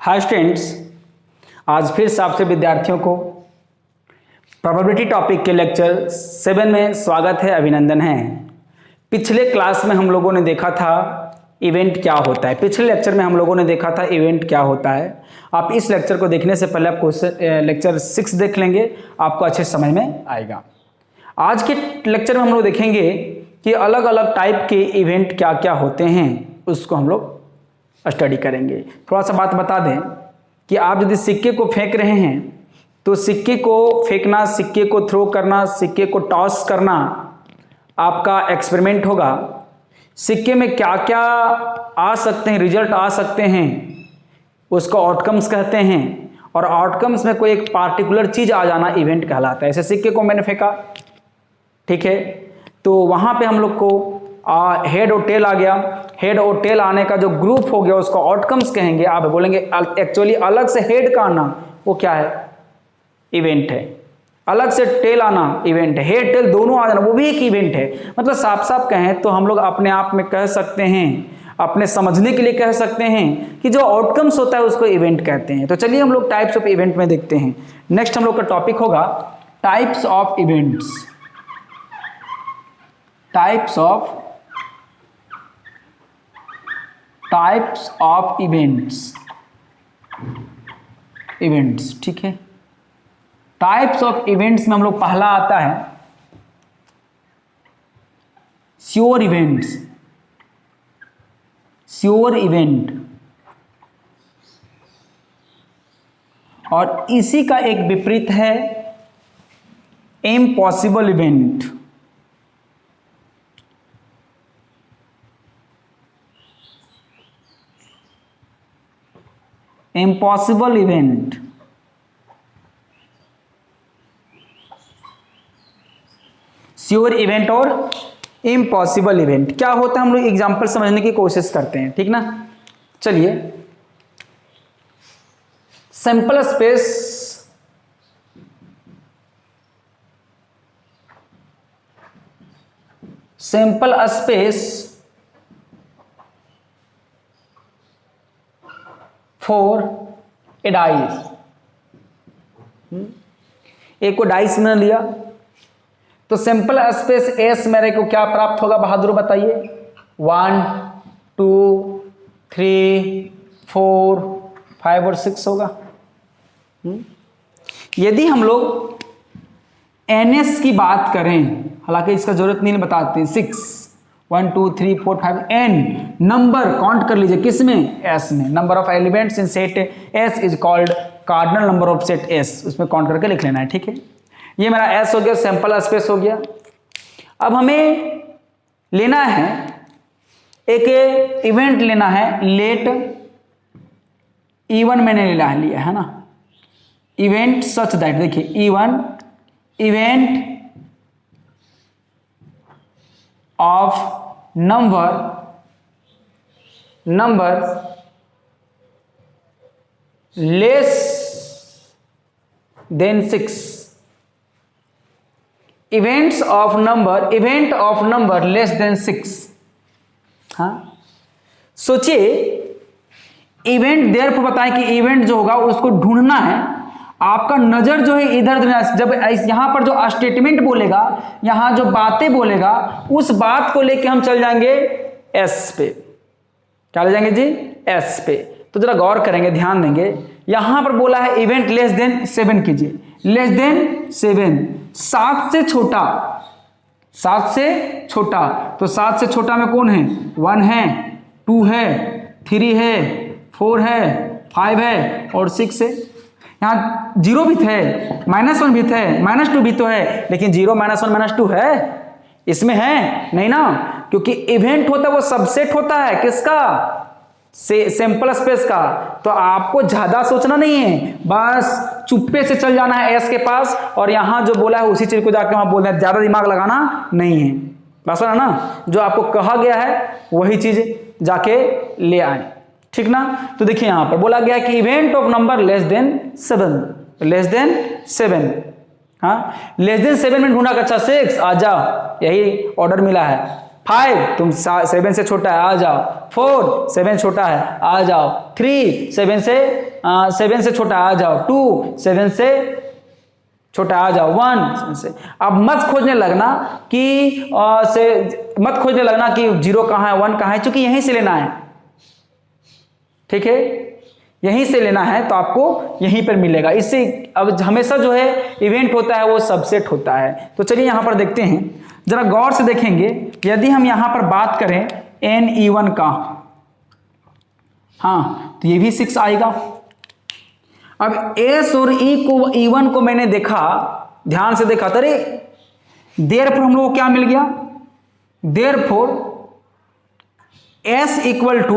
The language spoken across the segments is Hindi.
हाय स्टूडेंट्स, आज फिर से आपसे विद्यार्थियों को प्रोबेबिलिटी टॉपिक के लेक्चर 7 में स्वागत है, अभिनंदन है। पिछले क्लास में हम लोगों ने देखा था इवेंट क्या होता है। पिछले लेक्चर में हम लोगों ने देखा था इवेंट क्या होता है। आप इस लेक्चर को देखने से पहले आप लेक्चर 6 देख लेंगे, आपको अच्छे समझ में आएगा। आज के लेक्चर में हम लोग देखेंगे कि अलग अलग टाइप के इवेंट क्या क्या होते हैं, उसको हम लोग स्टडी करेंगे। थोड़ा सा बात बता दें कि आप यदि सिक्के को फेंक रहे हैं तो सिक्के को फेंकना, सिक्के को थ्रो करना, सिक्के को टॉस करना आपका एक्सपेरिमेंट होगा। सिक्के में क्या क्या आ सकते हैं, रिजल्ट आ सकते हैं, उसको आउटकम्स कहते हैं। और आउटकम्स में कोई एक पार्टिकुलर चीज आ जाना इवेंट कहलाता है। ऐसे सिक्के को मैंने फेंका, ठीक है, तो वहां पे हम लोग को हेड और टेल आ गया। हेड और टेल आने का जो ग्रुप हो गया उसको आउटकम्स कहेंगे। आप बोलेंगे एक्चुअली अलग से हेड का आना वो क्या है, इवेंट है। अलग से टेल आना इवेंट है। हेड टेल दोनों आ जाना वो भी एक इवेंट है। मतलब साफ साफ कहें तो हम लोग अपने आप में कह सकते हैं, अपने समझने के लिए कह सकते हैं कि जो आउटकम्स होता है उसको इवेंट कहते हैं। तो चलिए हम लोग टाइप्स ऑफ इवेंट में देखते हैं। नेक्स्ट हम लोग का टॉपिक होगा types of events. Types of events, ठीक है। टाइप्स ऑफ इवेंट्स में हम लोग पहला आता है श्योर इवेंट, और इसी का एक विपरीत है impossible event. Impossible event sure event और इम्पॉसिबल इवेंट क्या होता है, हम लोग एग्जांपल समझने की कोशिश करते हैं, ठीक ना। चलिए, sample space for a dice. एक को डाइस में लिया तो सैंपल स्पेस एस मेरे को क्या प्राप्त होगा, बहादुर बताइए। 1 2 3 4 5 और 6 होगा। यदि हम लोग एनएस की बात करें, हालांकि इसका जरूरत नहीं बताते हैं, 6 1 2 3 4 5 एन नंबर काउंट कर लीजिए, किसमें, एस में। Number of elements in set S is called cardinal number of set S, उसमें काउंट करके लिख लेना है, ठीक है। ये मेरा एस हो गया, सैंपल स्पेस हो गया। अब हमें लेना है एक इवेंट लेना है, लेट E1 मैंने लिया है ना, इवेंट सच दैट, देखिए E1 event of number less than 6। Event of number less than 6। हाँ, सोचिए, इवेंट देयर पर बताएं कि इवेंट जो होगा उसको ढूंढना है। आपका नजर जो है इधर उधर, जब यहां पर जो स्टेटमेंट बोलेगा, यहां जो बातें बोलेगा, उस बात को लेके हम चल जाएंगे एस पे। क्या ले जाएंगे जी, एस पे। तो जरा गौर करेंगे, ध्यान देंगे, यहां पर बोला है इवेंट लेस देन 7 कीजिए, लेस देन 7, 7 से छोटा, 7 से छोटा। तो 7 से छोटा में कौन है, 1 है, 2 है, 3 है, 4 है, 5 है और 6 है। यहाँ 0 भी थे, -1 भी थे, -2 भी तो है, लेकिन 0 -1 -2 है, इसमें है नहीं ना, क्योंकि इवेंट होता है वो सबसेट होता है किसका, सैंपल स्पेस का। तो आपको ज्यादा सोचना नहीं है, बस चुप्पे से चल जाना है एस के पास, और यहां जो बोला है उसी चीज को जाके वहां बोलना है, ज्यादा दिमाग लगाना नहीं है। बस ना, जो आपको कहा गया है वही चीज जाके ले आए, ठीक ना। तो देखिए यहां पर बोला गया है कि event of number less than 7। हाँ, लेस देन 7 में ढूंढा, अच्छा 6 आ जाओ, यही ऑर्डर मिला है। 5 तुम 7 से छोटा है, आ जाओ। 4 7 छोटा है, आ जाओ। 3 7 से 7 से छोटा आ जाओ, 2 7 से छोटा आ जाओ, 1 से। अब मत खोजने लगना कि मत खोजने लगना कि 0 कहाँ है 1 कहाँ है, क्योंकि यहीं से लेना है, ठीक है, यहीं से लेना है तो आपको यहीं पर मिलेगा। इससे अब हमेशा जो है इवेंट होता है वो सबसेट होता है। तो चलिए यहां पर देखते हैं, जरा गौर से देखेंगे। यदि हम यहां पर बात करें NE1 का, हाँ तो ये भी 6 आएगा। अब S और E1 को मैंने देखा, ध्यान से देखा, अरे देयरफॉर हम लोग को क्या मिल गया, therefore S equal to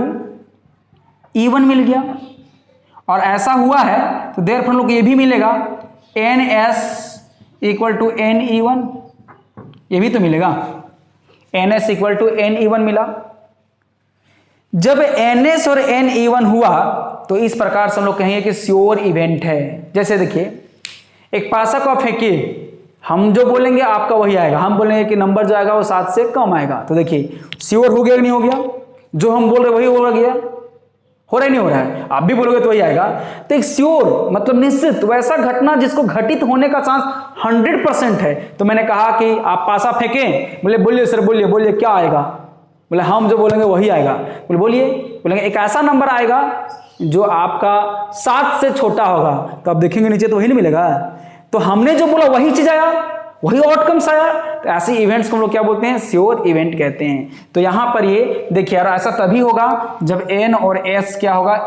E1 मिल गया। और ऐसा हुआ है तो देयरफॉर हम लोग को ये भी मिलेगा NS इक्वल टू NE1, ये भी तो मिलेगा, NS इक्वल टू NE1 मिला। जब NS और NE1 हुआ तो इस प्रकार से हम लोग कहेंगे कि श्योर इवेंट है। जैसे देखिए, एक पासा को आप फेंकिए, हम जो बोलेंगे आपका वही आएगा, हम बोलेंगे कि नंबर जो आएगा वो 7 से कम आएगा, तो देखिए श्योर हो गया कि नहीं हो गया, जो हम बोल रहे वही हो गया, हो रहा है नहीं हो रहा है, आप भी बोलोगे तो वही आएगा। तो एक श्योर मतलब निश्चित, वैसा घटना जिसको घटित होने का चांस 100% है। तो मैंने कहा कि आप पासा फेंकें, बोले बोलिए सर, बोलिए बोलिए क्या आएगा, बोले हम जो बोलेंगे वही आएगा, बोले बोलिए, बोलेंगे एक ऐसा नंबर आएगा जो आपका 7 से छोटा होगा, तो आप देखेंगे नीचे तो वही नहीं मिलेगा, तो हमने जो बोला वही चीज आया, वही आउटकम्स आया। तो ऐसे इवेंट्स को हम लोग क्या बोलते हैं, श्योर इवेंट कहते हैं। तो यहां पर ये देखिए यार, ऐसा तभी होगा जब N और S क्या होगा,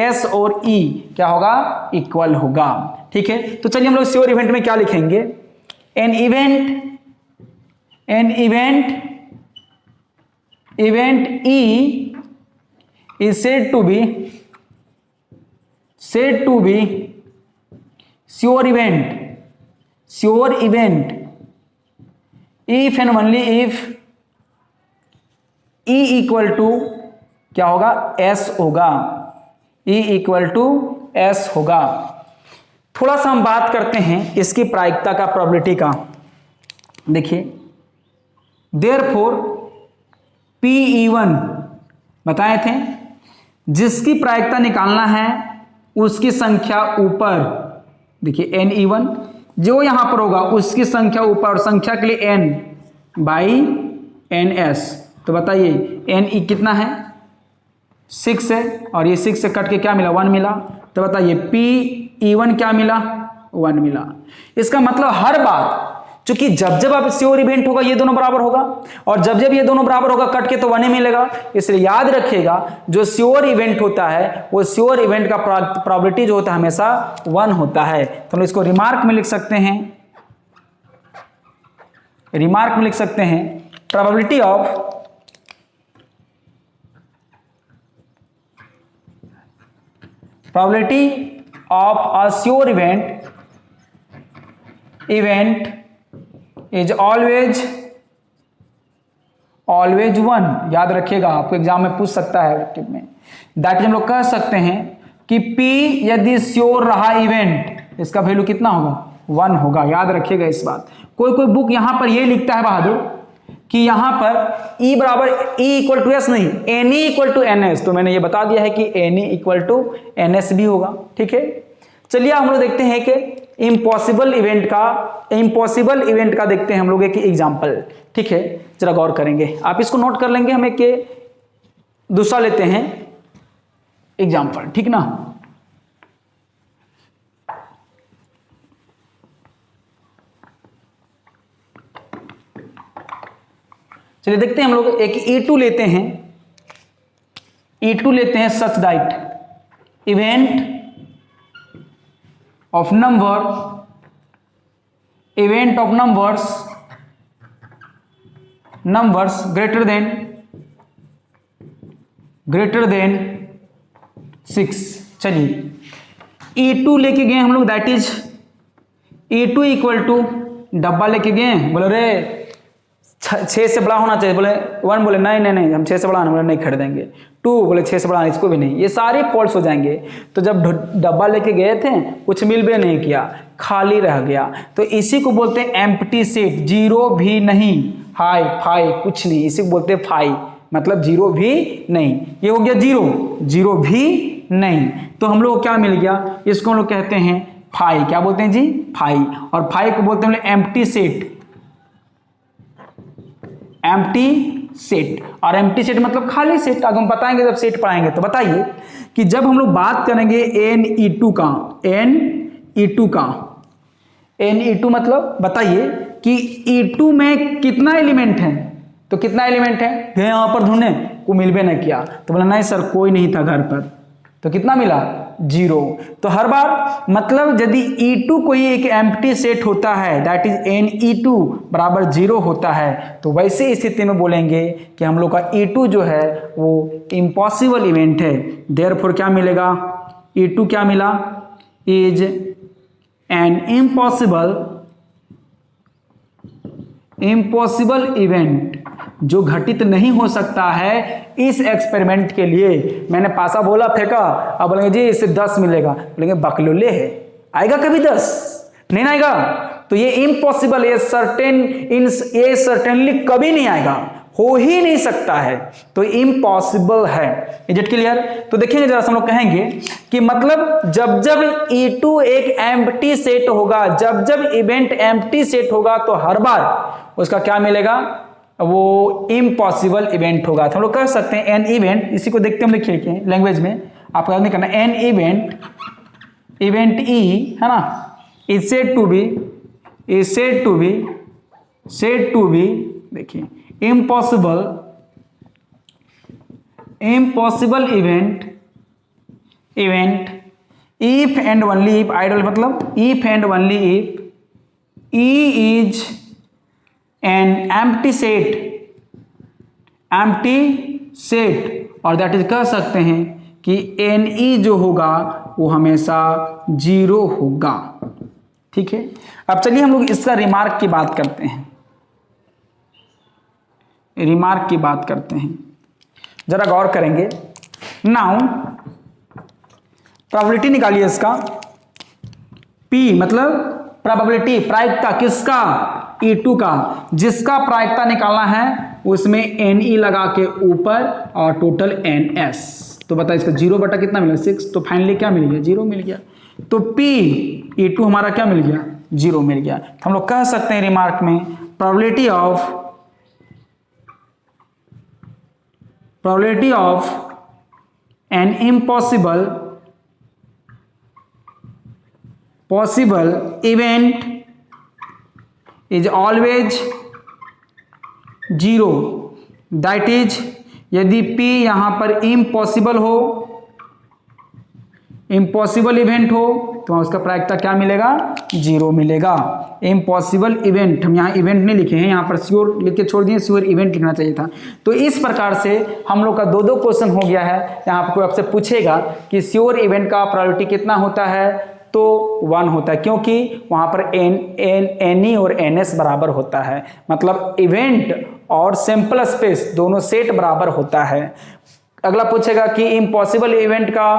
S और E क्या होगा, इक्वल होगा, ठीक है। तो चलिए हम लोग श्योर इवेंट में क्या लिखेंगे, an event E is said to be sure event if and only if E equal to क्या होगा, S होगा, E इक्वल टू S होगा। थोड़ा सा हम बात करते हैं इसकी प्रायिकता का, प्रोबेबिलिटी का। देखिए देयरफॉर PE1 बताए थे, जिसकी प्रायिकता निकालना है उसकी संख्या ऊपर, देखिए NE1 जो यहां पर होगा उसकी संख्या ऊपर, और संख्या के लिए N बाई NS। तो बताइए NE कितना है, 6 है, और ये 6 से कट के क्या मिला, 1 मिला। तो बताइए PE1 क्या मिला, 1 मिला। इसका मतलब हर बात, क्योंकि जब जब आप श्योर इवेंट होगा ये दोनों बराबर होगा, और जब जब ये दोनों बराबर होगा कट के तो 1 ही मिलेगा। इसलिए याद रखिएगा जो श्योर इवेंट होता है वो श्योर इवेंट का प्रोबेबिलिटी जो होता है हमेशा 1 होता है। तो हम इसको रिमार्क में लिख सकते हैं, रिमार्क में लिख सकते हैं, probability of a sure event is always 1। याद रखिएगा, आपको एग्जाम में पूछ सकता है में, दैट हम लोग कह सकते हैं कि P यदि श्योर रहा इवेंट, इसका वैल्यू कितना होगा, 1 होगा। याद रखिएगा इस बात। कोई बुक यहां पर ये लिखता है बहादुर कि यहां पर E बराबर E इक्वल टू S नहीं, NE इक्वल टू NS। तो मैंने ये बता दिया है कि NE इक्वल टू NS भी होगा, ठीक है। चलिए हम लोग देखते हैं कि इम्पॉसिबल इवेंट का देखते हैं हम लोग एक एग्जाम्पल, ठीक है। जरा गौर करेंगे, आप इसको नोट कर लेंगे। हम एक दूसरा लेते हैं एग्जाम्पल, ठीक ना। चलिए देखते हैं हम लोग एक E2 लेते हैं, such that event of numbers greater than 6। चलिए E2 लेके गए हम लोग, that is E2 equal to डब्बा लेके गए, बोले रे 6 से बड़ा होना चाहिए, बोले 1, बोले नहीं हम 6 से बड़ा बोले नहीं खरीदेंगे। 2 बोले 6 से बड़ा, इसको भी नहीं। ये सारे फॉल्स हो जाएंगे। तो जब डब्बा लेके गए थे कुछ मिल भी नहीं किया, खाली रह गया, तो इसी को बोलते हैं एम्प्टी सेट, 0 भी नहीं, हाई फाई कुछ नहीं, इसी को बोलते हैं फाई, मतलब 0 भी नहीं। ये हो गया 0 भी नहीं। तो हम लोग को क्या मिल गया, इसको हम लोग कहते हैं फाई। क्या बोलते हैं जी, फाई। और फाई को बोलते हैं एम्प्टी सेट, एम्प्टी सेट। और एम्प्टी सेट मतलब खाली सेट। अगर हम बताएंगे जब सेट पढ़ाएंगे तो बताइए कि जब हम लोग बात करेंगे Ne2 का, Ne2 मतलब बताइए कि E2 में कितना एलिमेंट है, तो कितना एलिमेंट है, गए यहां पर ढूंढने को मिल भी नहीं किया, तो बोला नहीं सर कोई नहीं था घर पर, तो कितना मिला, 0। तो हर बार मतलब यदि E2 कोई एक एम्प्टी सेट होता है, दैट इज Ne2 बराबर 0 होता है, तो वैसे स्थिति में बोलेंगे कि हम लोग का E2 जो है वो इम्पॉसिबल इवेंट है। देयरफॉर क्या मिलेगा, E2 क्या मिला, इज एन इम्पॉसिबल इवेंट, जो घटित नहीं हो सकता है इस एक्सपेरिमेंट के लिए। मैंने पासा बोला फेंका, अब बोलेंगे जी इससे 10 मिलेगा, बोलेंगे बकलोले है, आएगा कभी 10 नहीं आएगा। तो ये इम्पॉसिबल, ये सर्टेनली कभी नहीं आएगा, हो ही नहीं सकता है, तो इम्पॉसिबल है। Is it clear. तो देखिएगा जरा हम लोग कहेंगे कि मतलब जब जब E2 एक एम्प्टी सेट होगा, जब जब इवेंट एम्प्टी सेट होगा, तो हर बार उसका क्या मिलेगा, वो इम्पॉसिबल इवेंट होगा। तो हम लोग कह सकते हैं एन इवेंट, इसी को देखते हम लिखिए लैंग्वेज में, आपको याद नहीं करना, एन इवेंट ई है ना, इज सेड टू बी देखिए impossible event if and only if, idle मतलब if and only if E is an empty set, और दैट इज कह सकते हैं कि Ne जो होगा वो हमेशा 0 होगा। ठीक है, अब चलिए हम लोग इसका रिमार्क की बात करते हैं। जरा गौर करेंगे। नाउ प्रोबेबिलिटी निकालिए इसका, P मतलब प्रोबेबिलिटी, प्रायिकता किसका, E2 का, जिसका प्रायिकता निकालना है उसमें Ne लगा के ऊपर और टोटल NS। तो बताइए इसका 0 बटा कितना मिला, 6, तो फाइनली क्या मिल गया, 0 मिल गया। तो P E2 हमारा क्या मिल गया, 0 मिल गया। तो हम लोग कह सकते हैं रिमार्क में probability of an impossible event is always 0, that is यदि P यहां पर इम्पॉसिबल इवेंट हो तो उसका प्रायिकता क्या मिलेगा, 0 मिलेगा। इम्पॉसिबल इवेंट, हम यहाँ इवेंट नहीं लिखे हैं, यहाँ पर श्योर लिख के छोड़ दिए, श्योर इवेंट लिखना चाहिए था। तो इस प्रकार से हम लोग का 2 क्वेश्चन हो गया है। यहाँ पर कोई आपसे पूछेगा कि श्योर इवेंट का प्रोबेबिलिटी कितना होता है, तो 1 होता है, क्योंकि वहाँ पर Ne और NS बराबर होता है, मतलब इवेंट और सैंपल स्पेस दोनों सेट बराबर होता है। अगला पूछेगा कि इम्पॉसिबल इवेंट का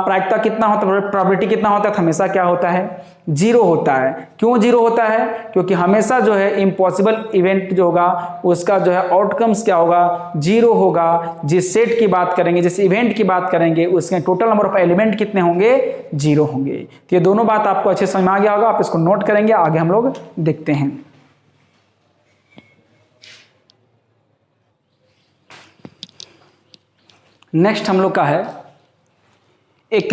प्रायिकता कितना होता है, प्रोबेबिलिटी कितना होता है, तो हमेशा क्या होता है, 0 होता है। क्यों 0 होता है, क्योंकि हमेशा जो है इम्पॉसिबल इवेंट जो होगा उसका जो है आउटकम्स क्या होगा, 0 होगा। जिस सेट की बात करेंगे, जिस इवेंट की बात करेंगे, उसके टोटल नंबर ऑफ एलिमेंट कितने होंगे, 0 होंगे। तो ये दोनों बात आपको अच्छे समझ में आ गया होगा, आप इसको नोट करेंगे, आगे हम लोग देखते हैं। नेक्स्ट हम लोग का है एक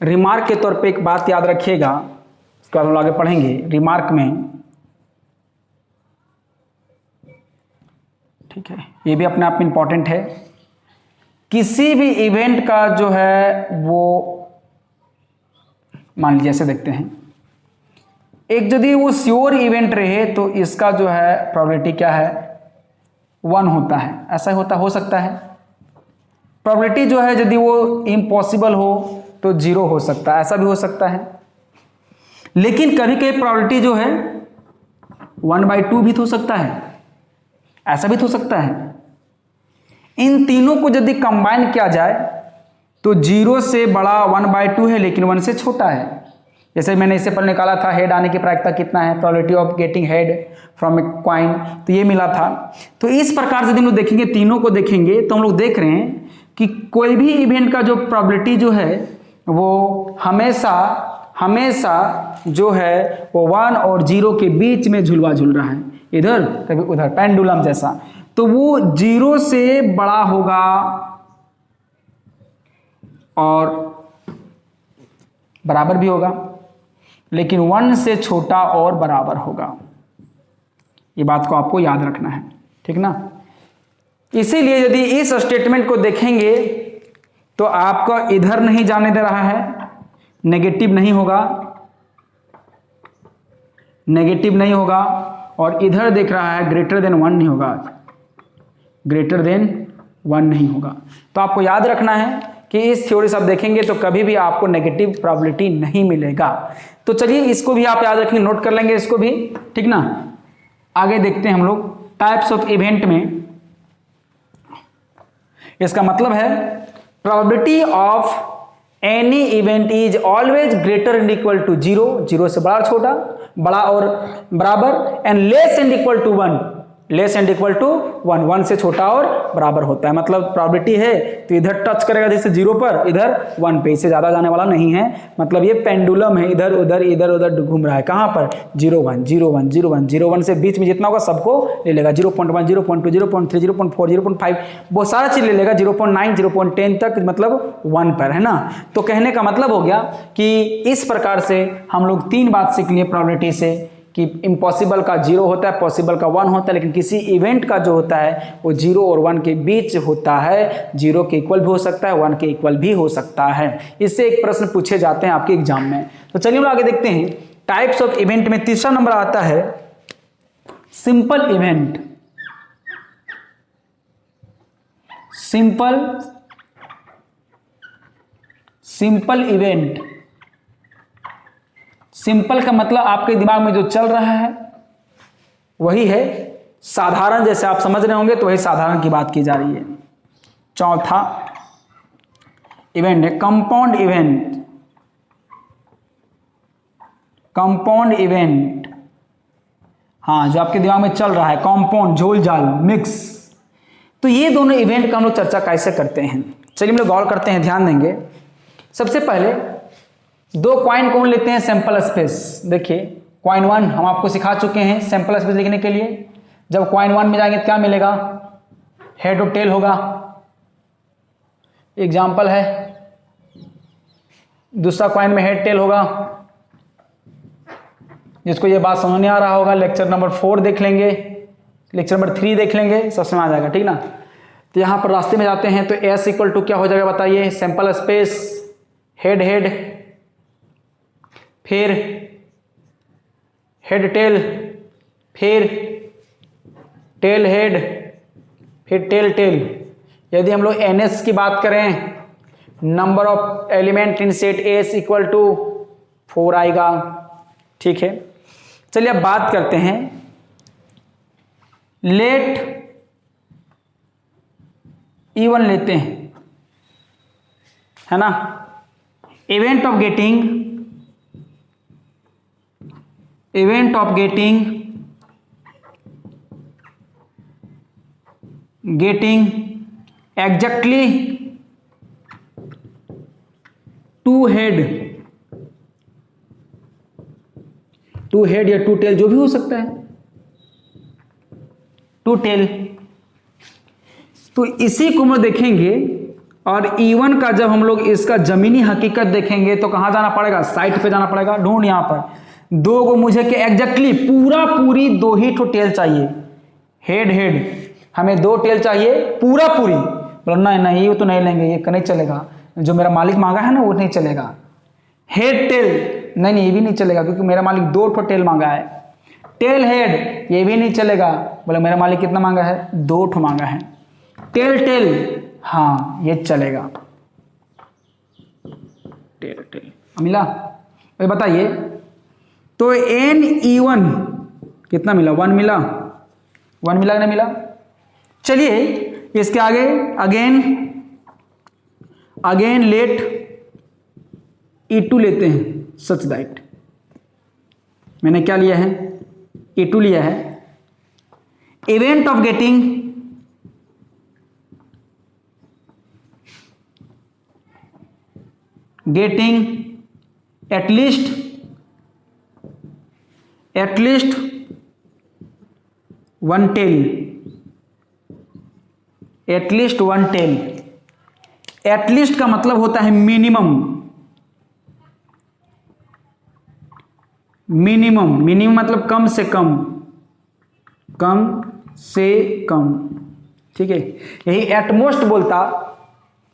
रिमार्क के तौर पे एक बात याद रखिएगा, उसके बाद हम लोग आगे पढ़ेंगे। रिमार्क में, ठीक है, ये भी अपने आप में इंपॉर्टेंट है। किसी भी इवेंट का जो है वो मान लीजिए ऐसे देखते हैं, एक यदि वो श्योर इवेंट रहे तो इसका जो है प्रोबेबिलिटी क्या है, 1 होता है। ऐसा हो सकता है। प्रोबेबिलिटी जो है यदि वो इम्पॉसिबल हो तो 0 हो सकता है, ऐसा भी हो सकता है। लेकिन कभी कभी प्रोबेबिलिटी जो है 1/2 भी हो सकता है, ऐसा भी हो सकता है। इन तीनों को यदि कंबाइन किया जाए तो 0 से बड़ा 1/2 है, लेकिन 1 से छोटा है। जैसे मैंने इससे पहले निकाला था हेड आने की प्रायिकता कितना है, probability of getting head from A coin, तो ये मिला था। तो इस प्रकार से यदि हम लोग देखेंगे, तीनों को देखेंगे, तो हम लोग देख रहे हैं कि कोई भी इवेंट का जो प्रोबेबिलिटी जो है वो हमेशा जो है वो 1 और 0 के बीच में झुलवा झुल रहा है, इधर कभी उधर, पेंडुलम जैसा। तो वो 0 से बड़ा होगा और बराबर भी होगा, लेकिन 1 से छोटा और बराबर होगा। ये बात को आपको याद रखना है, ठीक ना। इसीलिए यदि इस स्टेटमेंट को देखेंगे तो आपका इधर नहीं जाने दे रहा है, नेगेटिव नहीं होगा, और इधर देख रहा है ग्रेटर देन 1 नहीं होगा, ग्रेटर देन 1 नहीं होगा। तो आपको याद रखना है कि इस थ्योरी से आप देखेंगे तो कभी भी आपको नेगेटिव प्रोबेबिलिटी नहीं मिलेगा। तो चलिए इसको भी आप याद रखेंगे, नोट कर लेंगे इसको भी, ठीक ना। आगे देखते हैं हम लोग टाइप्स ऑफ इवेंट में। इसका मतलब है probability of any event is always greater and equal to 0, 0 से बड़ा छोटा, बड़ा और बराबर, and less and equal to 1, less and equal to 1, 1 से छोटा और बराबर होता है। मतलब प्रोबेबिलिटी है तो इधर टच करेगा जैसे 0 पर, इधर 1 पे, इससे ज्यादा जाने वाला नहीं है। मतलब ये पेंडुलम है, इधर उधर घूम रहा है। कहां पर? 0 1 0 1 0 1 0 1 से बीच में जितना होगा सबको ले लेगा, 0.1 0.2 0.3 0.4 0.5 बहुत सारा चीज ले लेगा, 0.9 0.10 तक, मतलब 1 पर, है ना। तो कहने का मतलब हो गया कि इस प्रकार से हम लोग 3 बात सीख लिए प्रोबेबिलिटी से, कि इम्पॉसिबल का 0 होता है, पॉसिबल का 1 होता है, लेकिन किसी इवेंट का जो होता है वो 0 और 1 के बीच होता है। 0 के इक्वल भी हो सकता है, 1 के इक्वल भी हो सकता है। इससे एक प्रश्न पूछे जाते हैं आपके एग्जाम में। तो चलिए हम आगे देखते हैं टाइप्स ऑफ इवेंट में। तीसरा नंबर आता है simple event. Simple event, simple का मतलब आपके दिमाग में जो चल रहा है वही है साधारण, जैसे आप समझ रहे होंगे तो वही साधारण की बात की जा रही है। चौथा इवेंट है कंपाउंड इवेंट। कंपाउंड इवेंट, हाँ, जो आपके दिमाग में चल रहा है, कंपाउंड, झोल झाल, मिक्स। तो ये दोनों इवेंट का हम लोग चर्चा कैसे करते हैं, चलिए हम लोग गौर करते हैं, ध्यान देंगे। सबसे पहले 2 कॉइन कौन लेते हैं सैंपल स्पेस। देखिए कॉइन 1 हम आपको सिखा चुके हैं सैंपल स्पेस लिखने के लिए। जब कॉइन 1 में जाएंगे तो क्या मिलेगा? हेड और टेल होगा, एग्जाम्पल है। दूसरा कॉइन में हेड टेल होगा। जिसको ये बात समझ नहीं आ रहा होगा लेक्चर नंबर 4 देख लेंगे, लेक्चर नंबर 3 देख लेंगे, सब समझ आ जाएगा, ठीक ना। तो यहाँ पर रास्ते में जाते हैं तो एस इक्वल टू क्या हो जाएगा बताइए? सैंपल स्पेस हेड हेड, फिर हेड टेल, फिर टेल हेड, फिर टेल टेल। यदि हम लोग एनएस की बात करें, number of element in set S equal to 4 आएगा, ठीक है। चलिए अब बात करते हैं लेट E1 लेते हैं, है ना। Event of getting exactly 2 head या 2 टेल, जो भी हो सकता है, 2 टेल। तो इसी को हम देखेंगे। और E1 का जब हम लोग इसका जमीनी हकीकत देखेंगे तो कहां जाना पड़ेगा? साइट पे जाना पड़ेगा। ढूंढ यहां पर 2 को मुझे के एग्जैक्टली पूरी 2 ही तो टेल चाहिए। हेड हेड हमें 2 टेल चाहिए पूरी। बोलो नहीं ये तो नहीं लेंगे, ये नहीं चलेगा, जो मेरा मालिक मांगा है ना वो नहीं चलेगा। हेड टेल नहीं ये भी नहीं चलेगा, क्योंकि मेरा मालिक 2 ठो टेल मांगा है। टेल हेड ये भी नहीं चलेगा, बोले मेरा मालिक कितना मांगा है? 2 ठो मांगा है। टेल हाँ ये चलेगा। टेल मिला? ये बताइए तो NE1 कितना मिला? 1 मिला? 1 मिला नहीं मिला? चलिए इसके आगे अगेन लेट E2 लेते हैं, सच दैट मैंने क्या लिया है? E2 लिया है। Event of getting at least one tail, at least one tail. At least का मतलब होता है मिनिमम, मिनिमम मतलब कम से कम, कम से कम, ठीक है। यही एटमोस्ट बोलता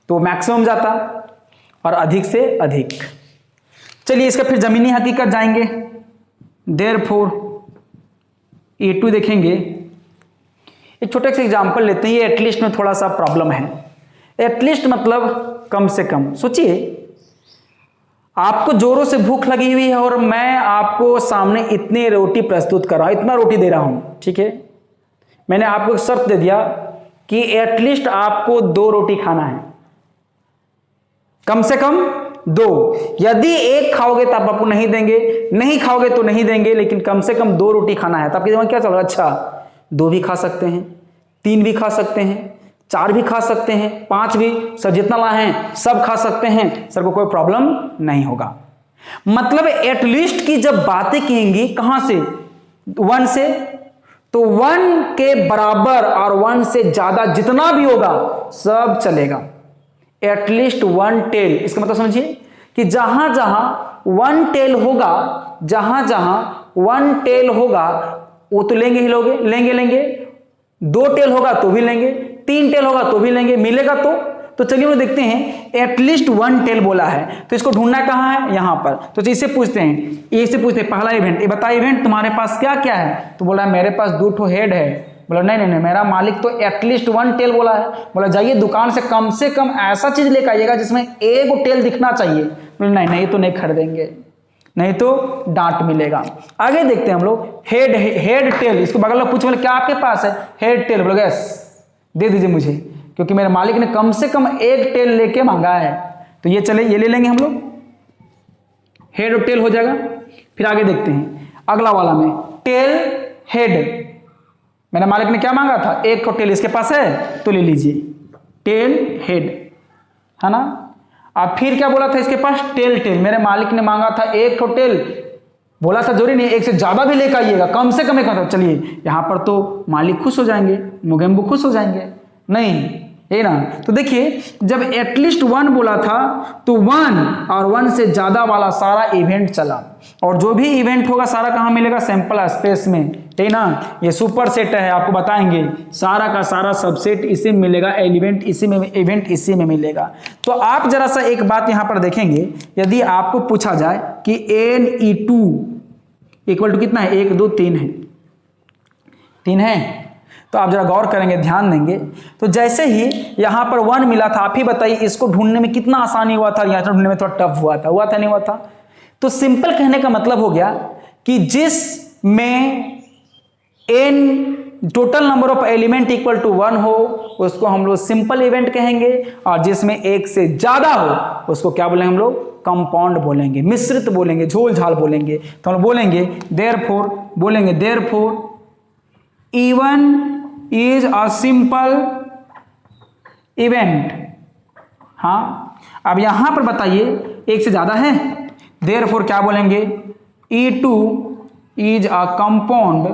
तो मैक्सिमम जाता और अधिक से अधिक। चलिए इसका फिर जमीनी हकीकत जाएंगे। देयरफॉर A2 देखेंगे, एक छोटा सा एग्जांपल लेते हैं। ये एटलीस्ट में थोड़ा सा प्रॉब्लम है। एटलीस्ट मतलब कम से कम। सोचिए आपको जोरों से भूख लगी हुई है और मैं आपको सामने इतनी रोटी प्रस्तुत कर रहा हूं, इतना रोटी दे रहा हूं, ठीक है। मैंने आपको एक शर्त दे दिया कि एटलीस्ट आपको 2 रोटी खाना है, कम से कम 2। यदि एक खाओगे तो आप आपको नहीं देंगे, नहीं खाओगे तो नहीं देंगे, लेकिन कम से कम 2 रोटी खाना है। तो आपके दिमाग क्या चल रहा है? अच्छा 2 भी खा सकते हैं, 3 भी खा सकते हैं, 4 भी खा सकते हैं, 5 भी, सर जितना लाए सब खा सकते हैं, सर को कोई प्रॉब्लम नहीं होगा। मतलब एटलीस्ट की जब बातें कहेंगी कहां से? 1 से। तो 1 के बराबर और 1 से ज्यादा जितना भी होगा सब चलेगा। एटलीस्ट 1 टेल, इसका मतलब समझिए कि जहां जहां 1 टेल होगा, जहां जहां 1 टेल होगा वो तो लेंगे ही लेंगे। 2 टेल होगा तो भी लेंगे, 3 टेल होगा तो भी लेंगे, मिलेगा तो चलिए वो देखते हैं। एटलीस्ट 1 टेल बोला है तो इसको ढूंढना कहां है? यहां पर। तो इससे पूछते हैं पहला इवेंट, ये बता इवेंट तुम्हारे पास क्या क्या है? तो बोला मेरे पास 2 ठो हेड है। बोला नहीं, मेरा मालिक तो एटलीस्ट 1 टेल बोला है। बोला जाइए दुकान से कम ऐसा चीज लेकर आइएगा जिसमें एक टेल दिखना चाहिए। बोला नहीं तो नहीं खरीदेंगे, नहीं तो डांट मिलेगा। आगे देखते हैं हम लोग। हेड टेल, इसको बगल में पूछ बोले क्या आपके पास है? Head tail. बोले यस दे दीजिए मुझे, क्योंकि मेरे मालिक ने कम से कम 1 टेल लेके मांगा है। तो ये चले, ये ले लेंगे हम लोग, हेड और टेल हो जाएगा। फिर आगे देखते हैं अगला वाला में, टेल हेड। मेरे मालिक ने क्या मांगा था? 1 टेल, इसके पास है तो ले लीजिए, टेल हेड, है ना। अब फिर क्या बोला था इसके पास? टेल। मेरे मालिक ने मांगा था 1 टेल, बोला था जरूरी नहीं 1 से ज्यादा भी लेकर आइएगा, कम से कम एक। चलिए यहां पर तो मालिक खुश हो जाएंगे, मुगेम्बू खुश हो जाएंगे, नहीं है ना। तो देखिए जब एटलीस्ट 1 बोला था तो 1 और 1 से ज्यादा वाला सारा इवेंट चला, और जो भी इवेंट होगा सारा कहां मिलेगा? सैंपल स्पेस में, है ना। ये सुपर सेट है, आपको बताएंगे सारा का सारा सबसेट इसी में मिलेगा, एलिमेंट इसी में, इवेंट इसी में मिलेगा। तो आप जरा सा एक बात यहां पर देखेंगे, यदि आपको पूछा जाए कि NE2 इक्वल टू कितना है? 1 2 3 है, 3 है। तो आप जरा गौर करेंगे, ध्यान देंगे। तो जैसे ही यहां पर 1 मिला था, आप ही बताइए इसको ढूंढने में कितना आसानी हुआ था, यहां ढूंढने में थोड़ा टफ हुआ था नहीं हुआ था? तो सिंपल कहने का मतलब हो गया कि जिसमें n total number of element equal to 1 हो उसको हम लोग सिंपल इवेंट कहेंगे, और जिसमें 1 से ज्यादा हो उसको क्या बोलेंगे हम लोग? कंपाउंड बोलेंगे, मिश्रित बोलेंगे, झोल झाल बोलेंगे। तो हम लोग बोलेंगे therefore even is a simple event. हाँ अब यहां पर बताइए 1 से ज्यादा है, देयरफॉर क्या बोलेंगे? E2 is a compound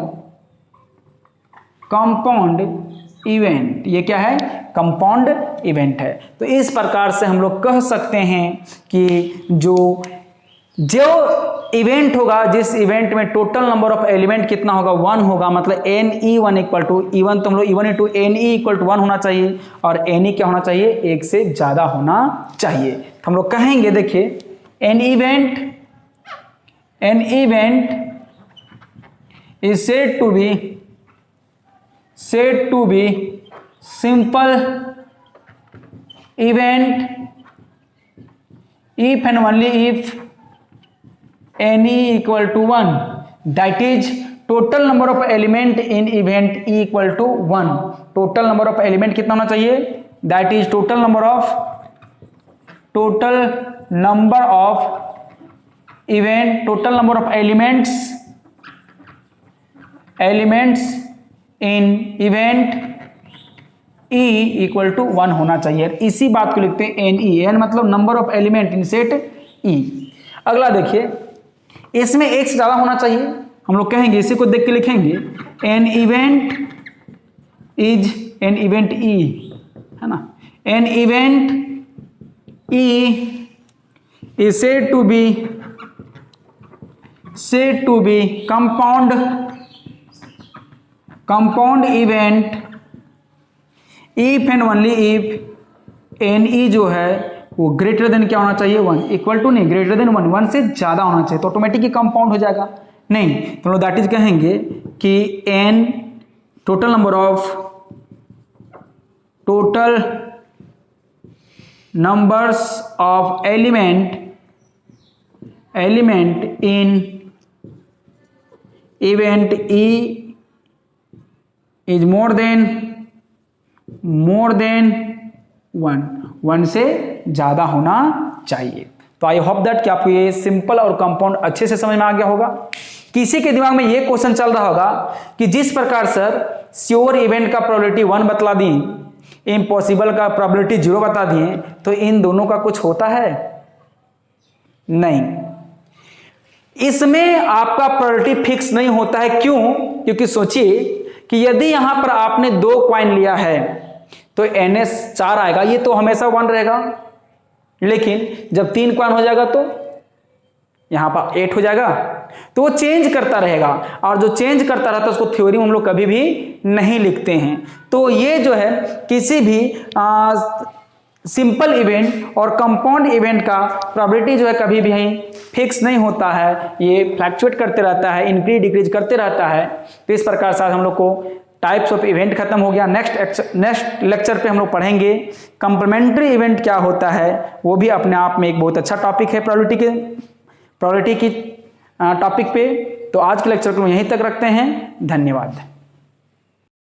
event. ये क्या है? कंपाउंड इवेंट है। तो इस प्रकार से हम लोग कह सकते हैं कि जो इवेंट होगा, जिस इवेंट में टोटल नंबर ऑफ एलिमेंट कितना होगा? 1 होगा, मतलब NE1 इक्वल टू E1, तो हम लोग E1 NE इक्वल टू 1 होना चाहिए, और NE क्या होना चाहिए? 1 से ज्यादा होना चाहिए। तो हम लोग कहेंगे, देखिए an event is said to be simple event if and only if NE equal to 1, that is total number of element in event E equal to 1। total number of element कितना होना चाहिए? that is total number of event, total number of elements in event E equal to 1 होना चाहिए। इसी बात को लिखते हैं एन ई, एन मतलब number of element in set E. अगला देखिए, इसमें एक से ज़्यादा होना चाहिए, हम लोग कहेंगे इसी को देख के लिखेंगे an event is, an event E है ना, an event E is said to be compound event if and only if NE जो है वो ग्रेटर देन क्या होना चाहिए 1, इक्वल टू नहीं, ग्रेटर देन 1, 1 से ज़्यादा होना चाहिए तो ऑटोमेटिकली कंपाउंड हो जाएगा। नहीं तो लोग दैट इज कहेंगे कि n total numbers of element in event E is more than 1 से ज़्यादा होना चाहिए। तो आई होप दैट कि आपको ये सिंपल और कंपाउंड अच्छे से समझ में आ गया होगा। किसी के दिमाग में ये क्वेश्चन चल रहा होगा कि जिस प्रकार सर श्योर इवेंट का प्रोबेबिलिटी 1 बतला दी, इम्पॉसिबल का प्रोबेबिलिटी 0 बता दिए, तो इन दोनों का कुछ होता है? नहीं, इसमें आपका प्रोबेबिलिटी फिक्स नहीं होता है। क्यों? क्योंकि सोचिए कि यदि यहां पर आपने 2 कॉइन लिया है तो NS 4 आएगा, ये तो हमेशा 1 रहेगा, लेकिन जब 3 कॉइन हो जाएगा तो यहां पर 8 हो जाएगा, तो वो चेंज करता रहेगा, और जो चेंज करता रहता है उसको थ्योरी में हम लोग कभी भी नहीं लिखते हैं। तो ये जो है किसी भी सिंपल इवेंट और कंपाउंड इवेंट का प्रोबेबिलिटी जो है कभी भी फिक्स नहीं होता है, ये फ्लैक्चुएट करते रहता है, इंक्रीज डिक्रीज करते रहता है। तो इस प्रकार से हम लोग को टाइप्स ऑफ इवेंट खत्म हो गया। नेक्स्ट लेक्चर पे हम लोग पढ़ेंगे कंप्लीमेंट्री इवेंट क्या होता है, वो भी अपने आप में एक बहुत अच्छा टॉपिक है प्रोबेबिलिटी की टॉपिक पे। तो आज के लेक्चर को यहीं तक रखते हैं, धन्यवाद।